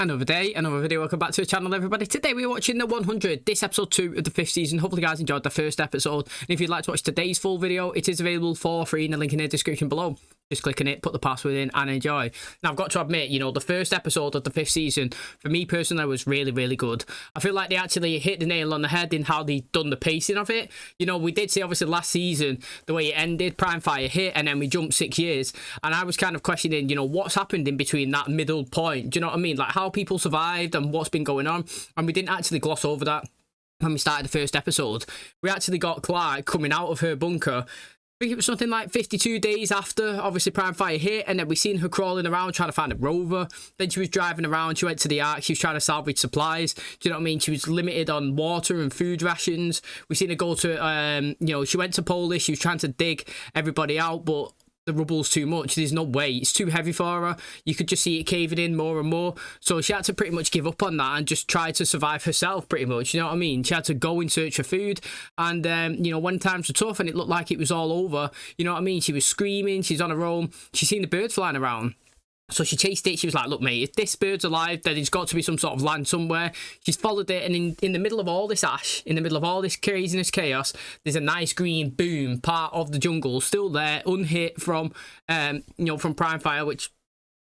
Another day, another video. Welcome back to the channel, everybody. Today we're watching the 100. This episode 2 of the 5th season. Hopefully you guys enjoyed the first episode. And if you'd like to watch today's full video, it is available for free in the link in the description below. Just click on it, put the password in and enjoy. Now I've got to admit, you know, the first episode of the 5th season, for me personally, was really good. I feel like they actually hit the nail on the head in how they done the pacing of it. You know, we did see obviously last season, the way it ended, Prime Fire hit and then we jumped 6 years. And I was kind of questioning, you know, what's happened in between that middle point. Do you know what I mean? Like how people survived and what's been going on. And we didn't actually gloss over that when we started the first episode. We actually got Clark coming out of her bunker. I think it was something like 52 days after, obviously, Prime Fire hit, and then we seen her crawling around trying to find a rover. Then she was driving around, she went to the Ark, she was trying to salvage supplies. Do you know what I mean? She was limited on water and food rations. We seen her go to, you know, she went to Polish, she was trying to dig everybody out, but the rubble's too much. There's no way. It's too heavy for her. You could just see it caving in more and more. So she had to pretty much give up on that and just try to survive herself, pretty much. You know what I mean? She had to go in search of food. And, you know, when times were tough and it looked like it was all over, you know what I mean? She was screaming. She's on her own. She's seen the birds flying around. So she chased it. She was like, look, mate, if this bird's alive, then there's got to be some sort of land somewhere. She's followed it. And in the middle of all this ash, in the middle of all this craziness, chaos, there's a nice green boom part of the jungle still there, unhit from, you know, from Prime Fire, which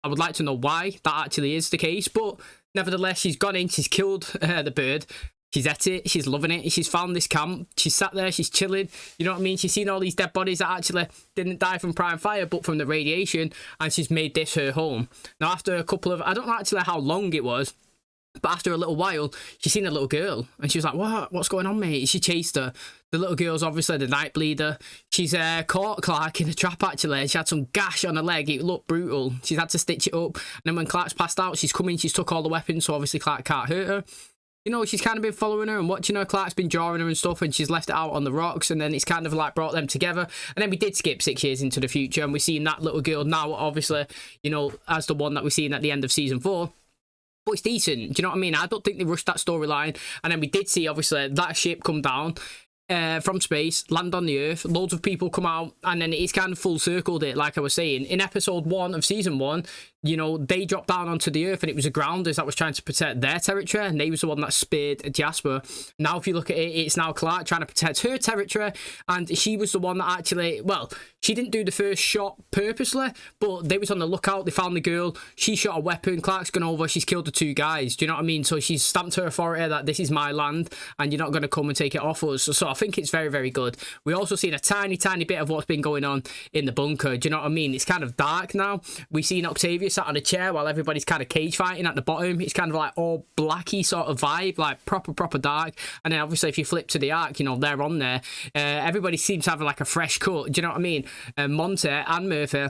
I would like to know why that actually is the case. But nevertheless, she's gone in, she's killed the bird. She's at it, she's loving it, she's found this camp, she's sat there, she's chilling, you know what I mean? She's seen all these dead bodies that actually didn't die from Prime Fire, but from the radiation, and she's made this her home. Now, after a couple of, I don't know actually how long it was, but after a little while, she's seen a little girl, and she was like, what's going on, mate? She chased her. The little girl's obviously the night bleeder. She's caught Clark in a trap, actually. She had some gash on her leg. It looked brutal. She's had to stitch it up. And then when Clark's passed out, she's come in, she's took all the weapons, so obviously Clark can't hurt her. You know, she's kind of been following her and watching her. Clark's been drawing her and stuff, and she's left it out on the rocks, and then it's kind of like brought them together. And then we did skip 6 years into the future, and we're seeing that little girl now, obviously, you know, as the one that we're seeing at the end of season 4. But it's decent, do you know what I mean? I don't think they rushed that storyline. And then we did see, obviously, that ship come down from space, land on the Earth, loads of people come out, and then it's kind of full circled it, like I was saying. In episode 1 of season 1, you know, they dropped down onto the Earth, and it was the Grounders that was trying to protect their territory, and they was the one that speared Jasper. Now, if you look at it, it's now Clark trying to protect her territory, and she was the one that actually, well, she didn't do the first shot purposely, but they was on the lookout. They found the girl. She shot a weapon. Clark's gone over. She's killed the 2 guys. Do you know what I mean? So she's stamped her authority that this is my land, and you're not going to come and take it off us. So I think it's very good. We also seen a tiny bit of what's been going on in the bunker. Do you know what I mean? It's kind of dark now. We've seen OCTAVIA sat on a chair while everybody's kind of cage fighting at the bottom. It's kind of like all blacky sort of vibe, like proper dark. And then obviously if you flip to the Ark, you know, they're on there. Everybody seems to have like a fresh cut. Do you know what I mean? Monte and Murphy,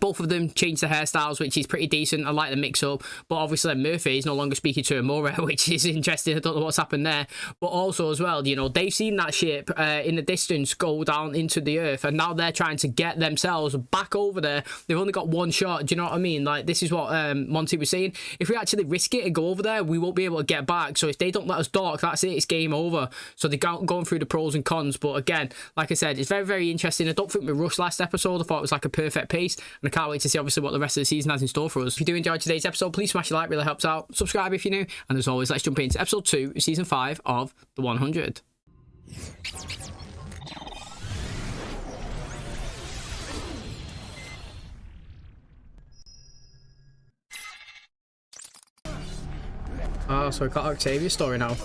both of them changed their hairstyles, which is pretty decent. I like the mix-up. But obviously Murphy is no longer speaking to Amora, which is interesting. I don't know what's happened there. But also as well, you know, they've seen that ship in the distance go down into the Earth, and now they're trying to get themselves back over there. They've only got one shot. Do you know what I mean? Like, this is what Monty was saying. If we actually risk it and go over there, we won't be able to get back. So if they don't let us dock, that's it. It's game over. So they're going through the pros and cons. But again, like I said, it's very interesting. I don't think we rushed last episode. I thought it was like a perfect pace. I can't wait to see obviously what the rest of the season has in store for us. If you do enjoy today's episode, please smash a like, really helps out. Subscribe if you're new, and as always, let's jump into episode 2 season 5 of the 100. Oh, so we got OCTAVIA's story now.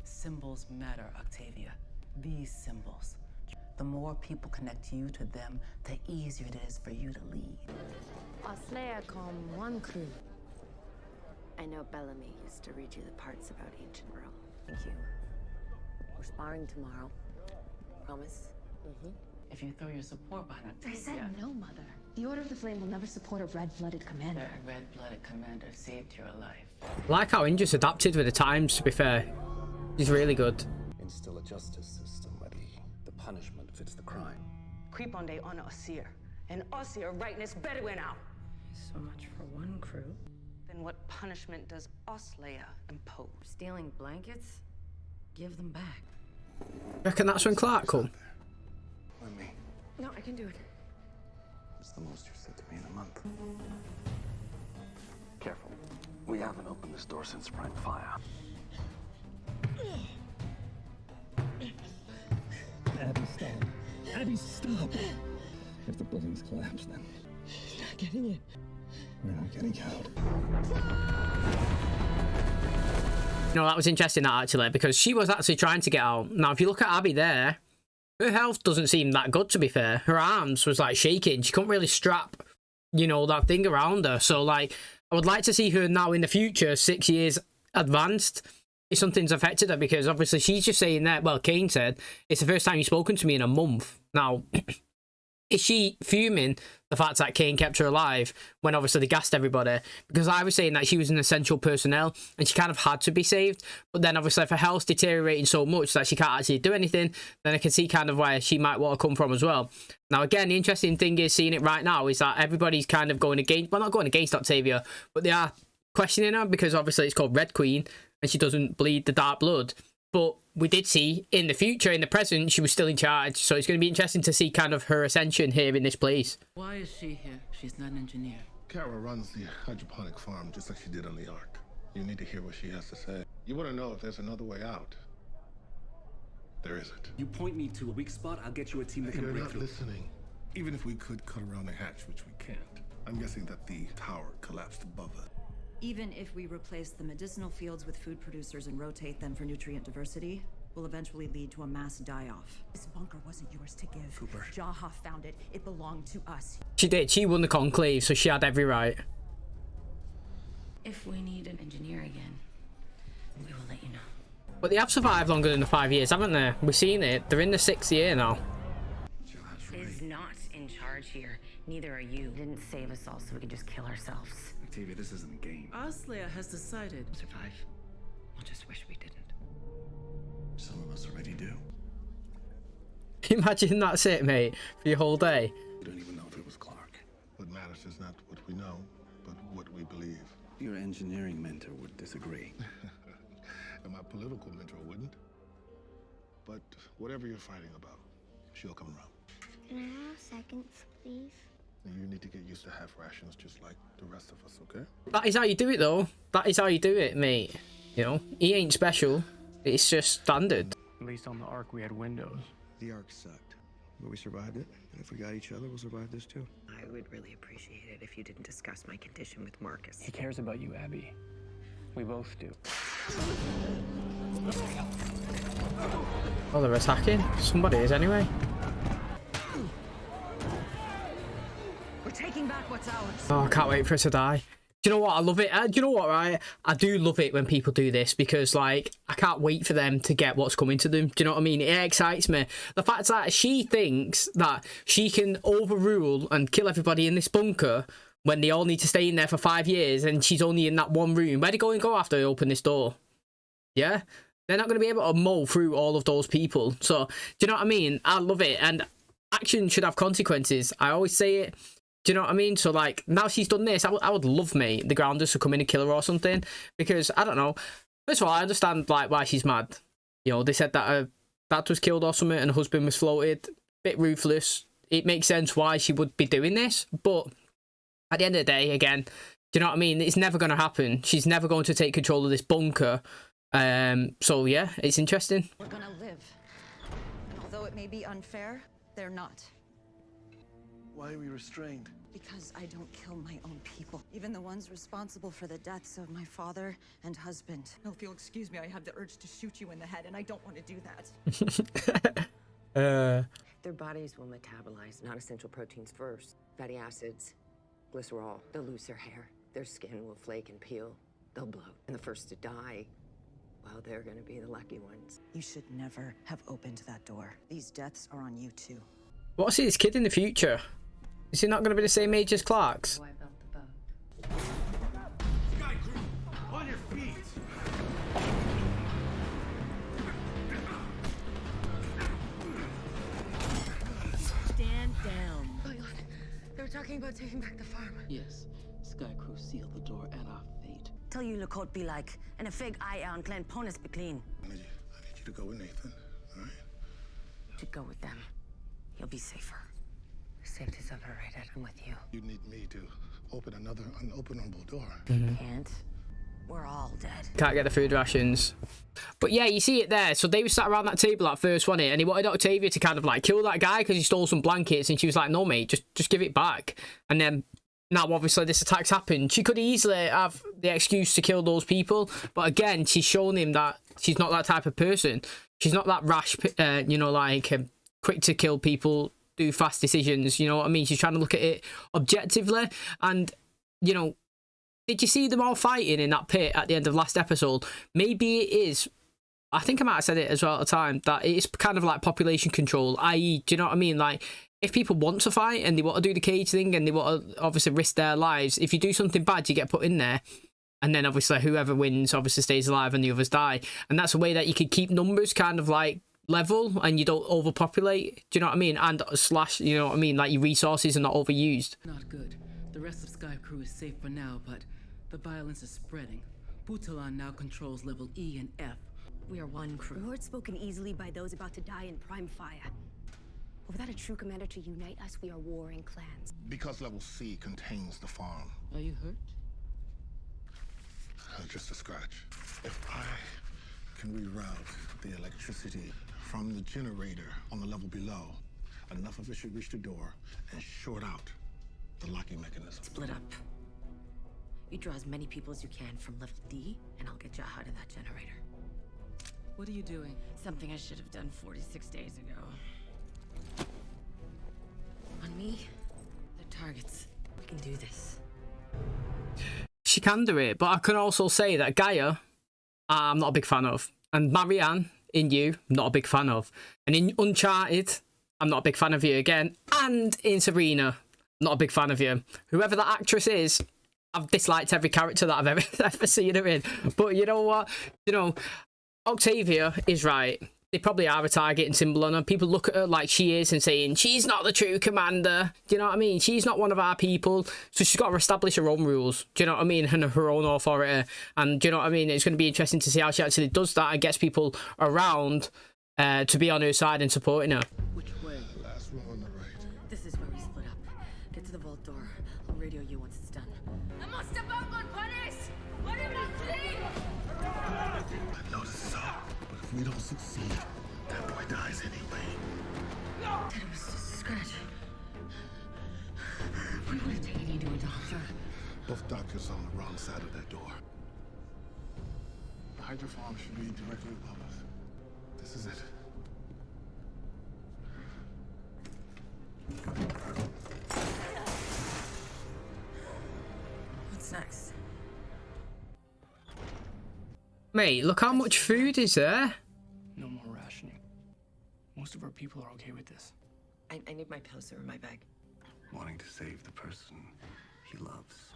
Symbols matter, OCTAVIA. These symbols. The more people connect you to them, the easier it is for you to lead. OCTAVIA come WONKRU. I know Bellamy used to read you the parts about ancient Rome. Thank you. We're sparring tomorrow. Promise? If you throw your support behind OCTAVIA... I said no, Mother. The Order of the Flame will never support a red-blooded commander. Their red-blooded commander saved your life. I like how Inja's adapted with the times, to be fair. He's really good. Instill a justice system where the punishment fits the crime. Creep on day on Osir, and Osir rightness better win out. So much for WONKRU. Then what punishment does Osleia impose? Stealing blankets? Give them back. Reckon that's when Clark come? Let me. No, I can do it. What's the most you've said to me in a month? Careful. We haven't opened this door since Prime Fire. Abby, stop. Abby, stop. If the building's collapsed, then he's not getting it. We're not getting out. You know, that was interesting, that actually, because she was actually trying to get out. Now, if you look at Abby there, her health doesn't seem that good, to be fair. Her arms was like shaking. She couldn't really strap, you know, that thing around her. So, like, I would like to see her now in the future, 6 years advanced, if something's affected her, because obviously she's just saying that, well, Kane said, it's the first time you've spoken to me in a month. Now, is she fuming the fact that Kane kept her alive when obviously they gassed everybody? Because I was saying that she was an essential personnel and she kind of had to be saved. But then obviously if her health's deteriorating so much that she can't actually do anything, then I can see kind of where she might want to come from as well. Now, again, the interesting thing is seeing it right now is that everybody's kind of going against, well, not going against Octavia, but they are questioning her because obviously it's called Red Queen and she doesn't bleed the dark blood. But we did see in the future, in the present, she was still in charge. So it's going to be interesting to see kind of her ascension here in this place. Why is she here? She's not an engineer. Kara runs the hydroponic farm just like she did on the Ark. You need to hear what she has to say. You want to know if there's another way out. There isn't. You point me to a weak spot, I'll get you a team that can You're break not through. listening. Even if we could cut around the hatch, which we can't, I'm guessing that the tower collapsed above us. Even if we replace the medicinal fields with food producers and rotate them for nutrient diversity, will eventually lead to a mass die-off. This bunker wasn't yours to give. Cooper. Jaha found it. It belonged to us. She did. She won the conclave, so she had every right. If we need an engineer again, we will let you know. But they have survived longer than the 5 years, haven't they? We've seen it. They're in the 6th year now. Is not in charge here. Neither are you. Didn't save us all so we could just kill ourselves. Octavia, this isn't a game. Osleia has decided. Survive. We'll just wish we didn't. Some of us already do. Imagine that's it, mate, for your whole day. We don't even know if it was Clark. What matters is not what we know, but what we believe. Your engineering mentor would disagree. And my political mentor wouldn't. But whatever you're fighting about, she'll come around. Can I have seconds, please? And you need to get used to half rations just like the rest of us, okay? That is how you do it, though. That is how you do it, mate. You know, he ain't special. It's just standard. At least on the Ark, we had windows. The Ark sucked, but we survived it. And if we got each other, we'll survive this too. I would really appreciate it if you didn't discuss my condition with Marcus. He cares about you, Abby. We both do. Oh, they're attacking? Somebody is, anyway. We're taking back what's ours. Oh, I can't wait for it to die. Do you know what? I love it. Do you know what, right? I do love it when people do this because, like, I can't wait for them to get what's coming to them. Do you know what I mean? It excites me. The fact that she thinks that she can overrule and kill everybody in this bunker when they all need to stay in there for 5 years and she's only in that one room. Where they go and go after they open this door? Yeah? They're not going to be able to mow through all of those people. So, do you know what I mean? I love it. And action should have consequences. I always say it. Do you know what I mean? So, like, now she's done this, I would love, mate, the Grounders to come in and kill her or something. Because, I don't know. First of all, I understand, like, why she's mad. You know, they said that her dad was killed or something and her husband was floated. Bit ruthless. It makes sense why she would be doing this. But at the end of the day, again, do you know what I mean? It's never going to happen. She's never going to take control of this bunker. So, yeah, it's interesting. We're gonna live. And although it may be unfair, they're not. Why are we restrained? Because I don't kill my own people. Even the ones responsible for the deaths of my father and husband. No, if you'll excuse me, I have the urge to shoot you in the head, and I don't want to do that. Their bodies will metabolize non-essential proteins first. Fatty acids, glycerol. They'll lose their hair. Their skin will flake and peel. They'll bloat. And the first to die, well, they're gonna be the lucky ones. You should never have opened that door. These deaths are on you too. What's this kid in the future? Is he not going to be the same age as Clark's? Wipe out the boat. Sky Crew, on your feet! Stand down. Oh, God. They were talking about taking back the farm. Yes, Sky Crew sealed the door at our fate. Tell you look out be like, and a fig eye on Glen Ponis be clean. I need you to go with Nathan, all right? To go with them. You'll be safer. Safety's overrated. I'm with you. You need me to open another unopenable door. Can't. We're all dead. Can't get the food rations. But yeah, you see it there. So they were sat around that table at first, wasn't it? And he wanted Octavia to kind of like kill that guy because he stole some blankets, and she was like, no mate, just give it back. And then now obviously this attack's happened. She could easily have the excuse to kill those people, but again, she's shown him that she's not that type of person. She's not that rash, you know, like quick to kill people, do fast decisions, you know what I mean? She's trying to look at it objectively. And, you know, did you see them all fighting in that pit at the end of last episode? Maybe it is, I think I might have said it as well at the time, that it is kind of like population control, i.e., do you know what I mean? Like, if people want to fight and they want to do the cage thing and they want to obviously risk their lives, if you do something bad, you get put in there. And then obviously whoever wins obviously stays alive and the others die. And that's a way that you can keep numbers kind of like level and you don't overpopulate. Do you know what I mean? And slash, you know what I mean? Like your resources are not overused. Not good. The rest of Sky Crew is safe for now, but the violence is spreading. Butalon now controls level E and F. We are one crew. Words spoken easily by those about to die in prime fire. But without a true commander to unite us, we are warring clans. Because level C contains the farm. Are you hurt? Just a scratch. If I can reroute the electricity from the generator on the level below, enough of it should reach the door and short out the locking mechanism. Split up. You draw as many people as you can from level D, and I'll get you out of that generator. What are you doing? Something I should have done 46 days ago. On me, they're targets. We can do this. She can do it, but I can also say that Gaia, I'm not a big fan of. And Marianne, in you, not a big fan of. And in Uncharted, I'm not a big fan of you again. And in Sabrina, not a big fan of you. Whoever that actress is, I've disliked every character that I've ever seen her in. But you know what? You know, Octavia is right. They probably are a targeting symbol on her. People look at her like she is and saying, she's not the true commander. Do you know what I mean? She's not one of our people. So she's got to establish her own rules. Do you know what I mean? And her own authority. And do you know what I mean? It's going to be interesting to see how she actually does that and gets people around to be on her side and supporting her. Which way? Last one on the right. This is where we split up. Get to the vault door. I'll radio you once it's done. I noticed so, but if we don't succeed, that boy dies anyway. That was just a scratch. We would have taken you to a doctor. Both doctors on the wrong side of that door. The Hydra farm should be directly above us. This is it. What's next? Mate, look how much food is there. No more rationing. Most of our people are okay with this. I need my poster in my bag. Wanting to save the person he loves.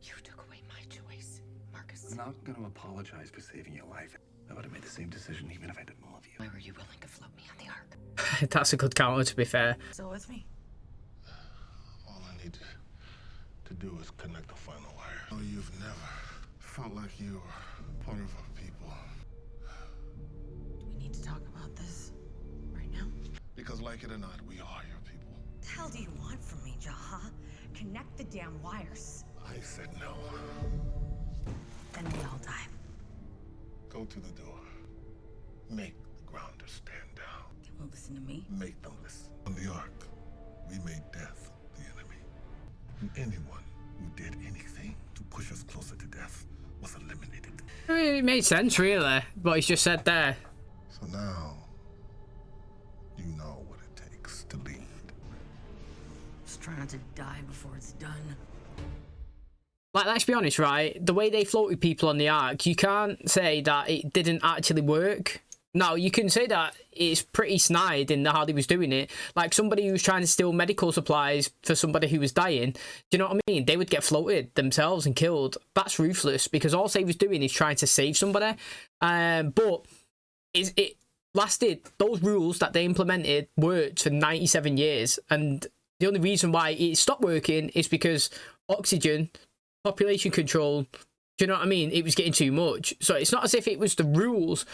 You took away my choice, Marcus. I'm not going to apologize for saving your life. I would have made the same decision even if I didn't love you. Why were you willing to float me on the Ark? That's a good counter, to be fair. Still with me? All I need to do is connect the final wire. Oh, you've never felt like you were part of our people. We need to talk about this right now. Because like it or not, we are your people. What the hell do you want from me, Jaha? Connect the damn wires. I said no. Then we all die. Go to the door. Make the grounders stand down. They won't listen to me. Make them listen. On the Ark, we made death the enemy. And anyone who did anything to push us closer to death was eliminated. I mean, it made sense, really, what he's just said there. So now, you know what it takes to lead. Just try not to die before it's done. Like, let's be honest, right? The way they floated people on the Ark, you can't say that it didn't actually work. Now, you can say that it's pretty snide in how they was doing it. Like, somebody who was trying to steal medical supplies for somebody who was dying, do you know what I mean? They would get floated themselves and killed. That's ruthless, because all they was doing is trying to save somebody. But it lasted, those rules that they implemented worked for 97 years. And the only reason why it stopped working is because oxygen, population control, do you know what I mean? It was getting too much. So it's not as if it was the rules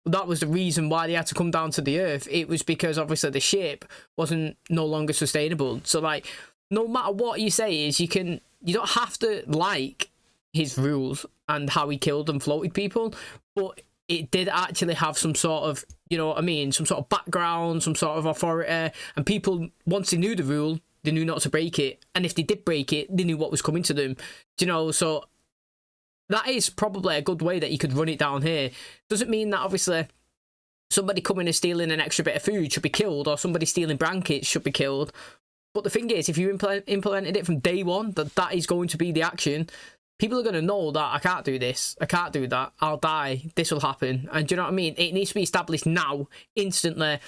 that was the reason why they had to come down to the Earth. It was because obviously the ship wasn't no longer sustainable. So like, no matter what you say is, you don't have to like his rules and how he killed and floated people, but it did actually have some sort of, you know what I mean, some sort of background, some sort of authority, and people, once they knew the rule, they knew not to break it, and if they did break it, they knew what was coming to them, you know. So that is probably a good way that you could run it down here. Doesn't mean that obviously somebody coming and stealing an extra bit of food should be killed, or somebody stealing blankets should be killed, but the thing is, if you implemented it from day one, that is going to be the action, people are going to know that I can't do this, I can't do that, I'll die, this will happen. And do you know what I mean? It needs to be established now, instantly.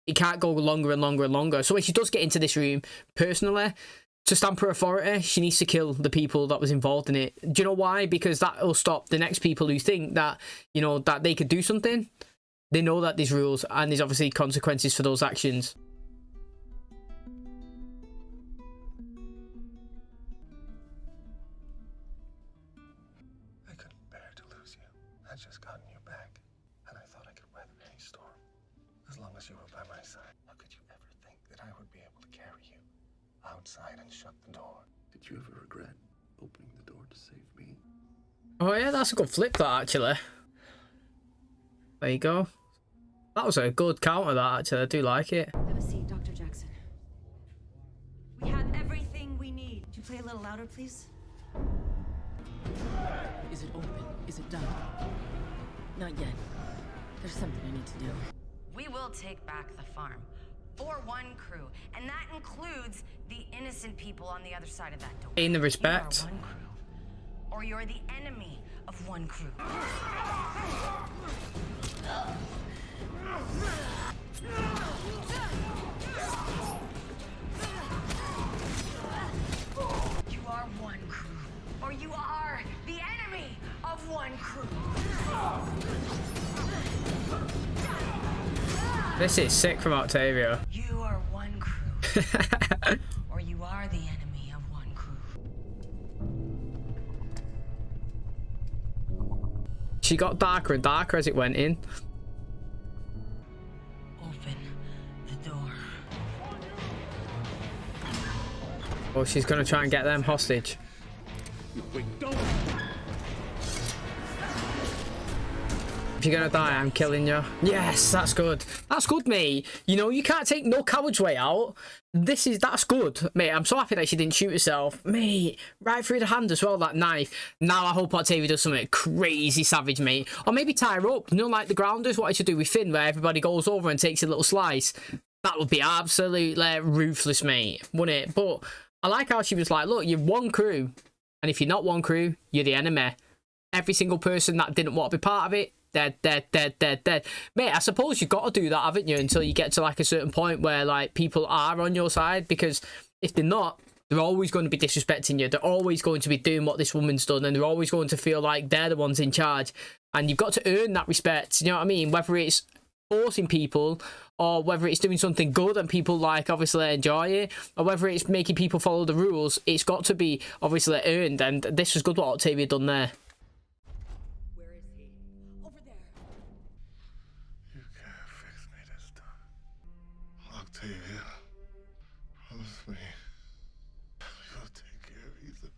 It can't go longer and longer and longer. So when she does get into this room, personally, to stamp her authority, she needs to kill the people that was involved in it. Do you know why? Because that will stop the next people who think that, you know, that they could do something. They know that there's rules and there's obviously consequences for those actions. I'd just gotten you back, and I thought I could weather any storm. As long as you were by my side, how could you ever think that I would be able to carry you outside and shut the door? Did you ever regret opening the door to save me? Oh yeah, that's a good flip, that, actually. There you go. That was a good counter, that, actually. I do like it. Have a seat, Dr. Jackson. We have everything we need. Could you play a little louder, please? Is it open? Is it done? Not yet. There's something I need to do. We will take back the farm for WONKRU, and that includes the innocent people on the other side of that door. In the respect. You are WONKRU, or you're the enemy of WONKRU. You are WONKRU, or you are the enemy of WONKRU. This is sick from Octavia. You are WONKRU, or you are the enemy of WONKRU. She got darker and darker as it went in. Open the door. Oh, she's gonna try and get them hostage. Wait, don't! If you're gonna die, I'm killing you. Yes, that's good. That's good, mate. You know, you can't take no coward's way out. That's good, mate. I'm so happy that she didn't shoot herself. Mate, right through the hand as well, that knife. Now I hope Octavia does something crazy savage, mate. Or maybe tie her up. You know, like the Grounders wanted to do with Finn, where everybody goes over and takes a little slice. That would be absolutely ruthless, mate, wouldn't it? But I like how she was like, look, you're WONKRU. And if you're not WONKRU, you're the enemy. Every single person that didn't want to be part of it, dead. Mate, I suppose you've got to do that, haven't you, until you get to like a certain point where like people are on your side, because if they're not, they're always going to be disrespecting you. They're always going to be doing what this woman's done, and they're always going to feel like they're the ones in charge, and you've got to earn that respect. You know what I mean? Whether it's forcing people, or whether it's doing something good and people like obviously enjoy it, or whether it's making people follow the rules, it's got to be obviously earned, and this was good what Octavia done there. Octavia, promise me you'll take care of Ethan.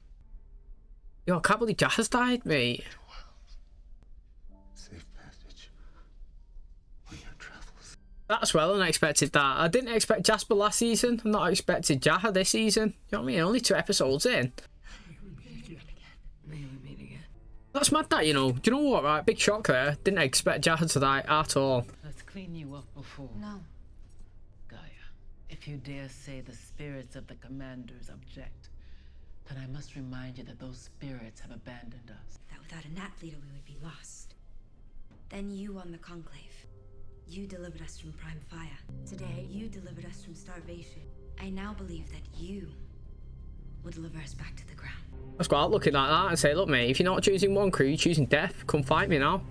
Yo, I can't believe Jazz died, mate. Safe passage on your travels. That's well unexpected, that. I didn't expect Jasper last season. I'm not expected Jaha this season. You know what I mean? Only 2 episodes in. That's mad, that, you know. Do you know what, right? Big shock there. Didn't expect Jaha to die at all. Let's clean you up before. No. If you dare say the spirits of the commanders object, then I must remind you that those spirits have abandoned us. That without a Nat leader, we would be lost. Then you won the Conclave. You delivered us from Prime Fire. Today, you delivered us from starvation. I now believe that you will deliver us back to the ground. Let's go out looking like that and say, look, mate, if you're not choosing WONKRU, you're choosing death. Come fight me now.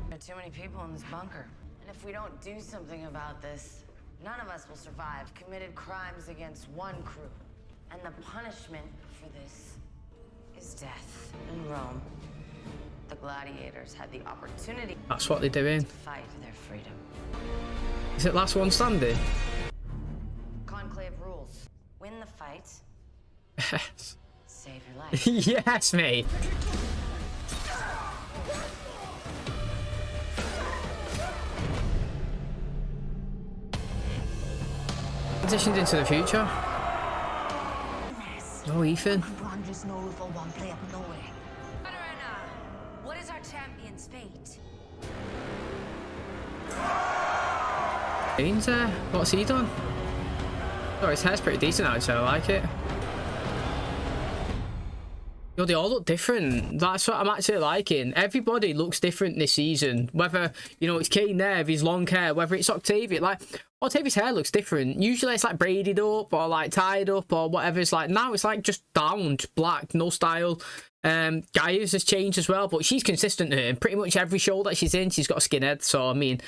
There are too many people in this bunker. And if we don't do something about this, none of us will survive. Committed crimes against WONKRU. And the punishment for this is death. In Rome, the gladiators had the opportunity. That's what they're doing. To fight for their freedom. Is it last one standing? Conclave rules. Win the fight. Yes. Save your life. Yes, mate. Transitioned into the future. Oh, Ethan. What is our champion's fate? Kane's there. What's he done? Oh, his hair's pretty decent actually. I like it. Yo, they all look different. That's what I'm actually liking. Everybody looks different this season. Whether, you know, it's Kane there with his long hair, whether it's Octavia. Like, Octavia's hair looks different. Usually it's like braided up or like tied up or whatever. It's like, now it's like just downed, black, no style. Gaia's has changed as well, but she's consistent here. In pretty much every show that she's in, she's got a skinhead. So, I mean,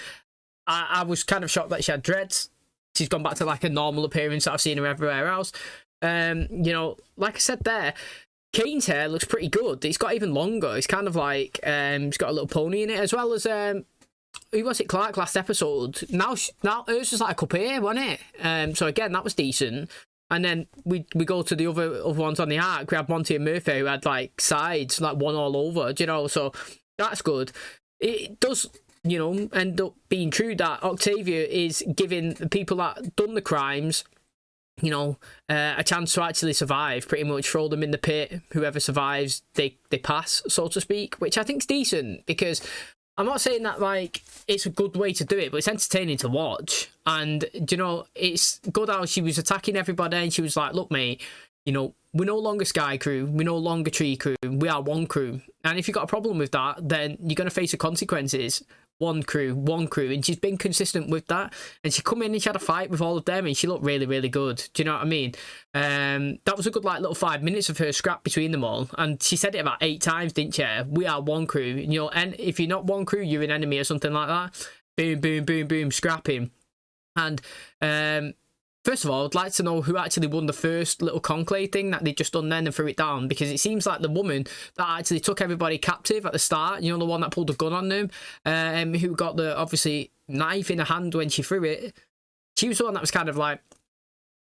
I was kind of shocked that she had dreads. She's gone back to like a normal appearance that I've seen her everywhere else. You know, like I said there, Kane's hair looks pretty good. It's got even longer. It's kind of like, it's got a little pony in it, as well as, who was it, Clark, last episode? Now hers was like a cup here, wasn't it? So again, that was decent. And then we go to the other ones on the arc. We had Monty and Murphy, who had like sides, like one all over, you know, so that's good. It does, you know, end up being true that Octavia is giving the people that done the crimes, you know, a chance to actually survive, pretty much throw them in the pit. Whoever survives, they pass, so to speak, which I think's decent, because I'm not saying that like it's a good way to do it, but it's entertaining to watch. And, you know, it's good how she was attacking everybody and she was like, look, mate, you know, we're no longer Sky Crew, we're no longer Tree Crew, we are one crew. And if you've got a problem with that, then you're going to face the consequences. One crew, and she's been consistent with that. And she come in and she had a fight with all of them and she looked really, really good. Do you know what I mean? That was a good like little 5 minutes of her scrap between them all. And she said it about 8 times, didn't she? We are one crew. You know, and if you're not one crew, you're an enemy or something like that. Boom, boom, boom, boom, scrapping. And first of all, I'd like to know who actually won the first little conclave thing that they just done then and threw it down, because it seems like the woman that actually took everybody captive at the start, you know, the one that pulled the gun on them, who got the, obviously, knife in her hand when she threw it, she was the one that was kind of like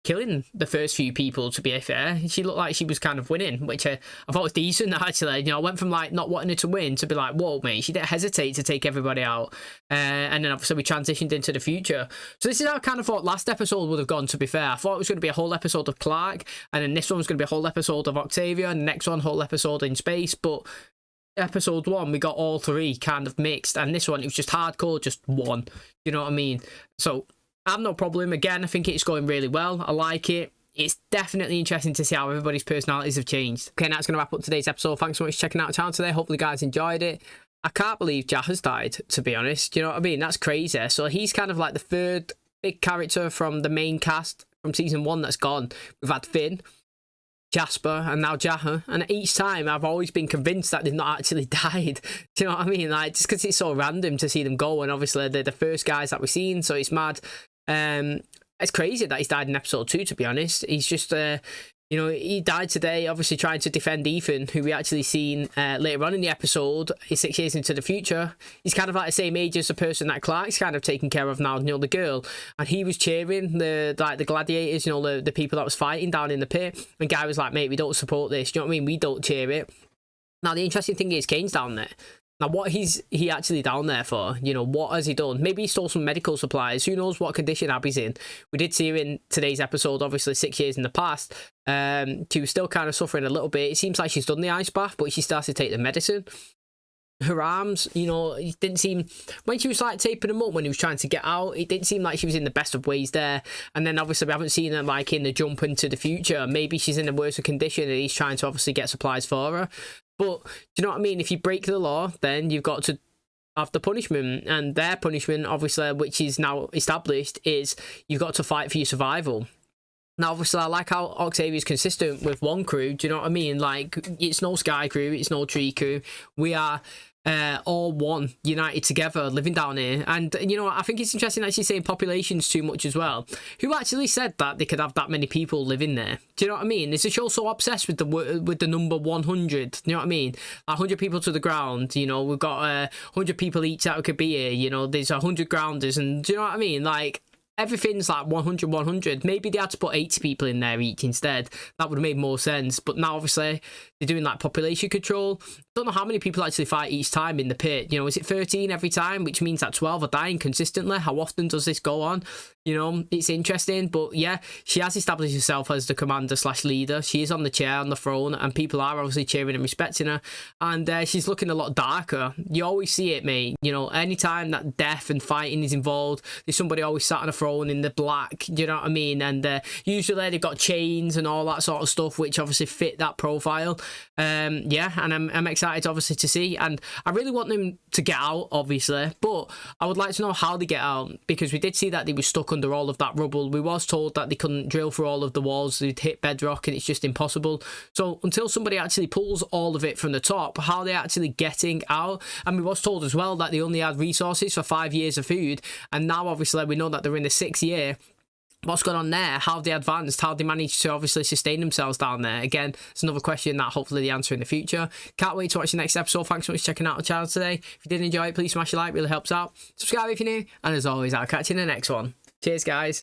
killing the first few people, to be fair. She looked like she was kind of winning, which I thought was decent, actually. You know, I went from like not wanting her to win to be like, whoa, mate, she didn't hesitate to take everybody out. And then obviously we transitioned into the future. So this is how I kind of thought last episode would have gone, to be fair. I thought it was going to be a whole episode of Clark, and then this one was going to be a whole episode of Octavia, and the next one, whole episode in space. But episode 1, we got all 3 kind of mixed, and this one, it was just hardcore, just one. You know what I mean? So I have no problem. Again, I think it's going really well. I like it. It's definitely interesting to see how everybody's personalities have changed. Okay, that's going to wrap up today's episode. Thanks so much for checking out the channel today. Hopefully you guys enjoyed it. I can't believe Jah has died, to be honest. You know what I mean? That's crazy. So he's kind of like the third big character from the main cast from season 1 that's gone. We've had Finn, Jasper, and now Jah. And each time I've always been convinced that they've not actually died. Do you know what I mean? Like, just because it's so random to see them go, and obviously they're the first guys that we've seen, so it's mad. It's crazy that he's died in episode 2, to be honest. He's just you know, he died today, obviously trying to defend Ethan, who we actually seen later on in the episode. He's 6 years into the future. He's kind of like the same age as the person that Clark's kind of taking care of now, you know, the girl. And he was cheering the gladiators, you know, the people that was fighting down in the pit. And Guy was like, mate, we don't support this. You know what I mean? We don't cheer it. Now, the interesting thing is Kane's down there. Now, what he actually down there for? You know, what has he done? Maybe he stole some medical supplies. Who knows what condition Abby's in? We did see her in today's episode, obviously 6 years in the past. She was still kind of suffering a little bit. It seems like she's done the ice bath, but she started to take the medicine. Her arms, you know, it didn't seem... When she was like taping them up when he was trying to get out, it didn't seem like she was in the best of ways there. And then obviously we haven't seen her like in the jump into the future. Maybe she's in a worse condition and he's trying to obviously get supplies for her. But, do you know what I mean? If you break the law, then you've got to have the punishment. And their punishment, obviously, which is now established, is you've got to fight for your survival. Now, obviously, I like how Octavia's consistent with one crew. Do you know what I mean? Like, it's no Sky Crew, it's no Tree Crew. We are all one, united together, living down here. And you know, I think it's interesting actually saying population's too much as well. Who actually said that they could have that many people living there? Do you know what I mean? Is the show so obsessed with the number 100? You know what I mean? 100 people to the ground. You know, we've got 100 people each that could be here. You know, there's 100 grounders, and do you know what I mean? Like, everything's like 100. Maybe they had to put 80 people in there each instead. That would have made more sense. But now obviously they're doing like population control. Don't know how many people actually fight each time in the pit. You know, is it 13 every time, which means that 12 are dying consistently? How often does this go on? You know, it's interesting. But yeah, she has established herself as the commander / leader. She is on the chair, on the throne, and people are obviously cheering and respecting her. And she's looking a lot darker. You always see it, mate. You know, anytime that death and fighting is involved, there's somebody always sat on a throne in the black. You know what I mean? And usually they've got chains and all that sort of stuff, which obviously fit that profile. Yeah, and I'm excited obviously to see, and I really want them to get out, obviously, but I would like to know how they get out, because we did see that they were stuck under all of that rubble. We was told that they couldn't drill through all of the walls, they'd hit bedrock, and it's just impossible. So until somebody actually pulls all of it from the top, how are they actually getting out? And we was told as well that they only had resources for 5 years of food, and now obviously we know that they're in the 6th year. What's going on there? How have they advanced? How have they managed to obviously sustain themselves down there? Again, it's another question that hopefully they answer in the future. Can't wait to watch the next episode. Thanks so much for checking out the channel today. If you did enjoy it, please smash a like, really helps out. Subscribe if you're new. And as always, I'll catch you in the next one. Cheers, guys.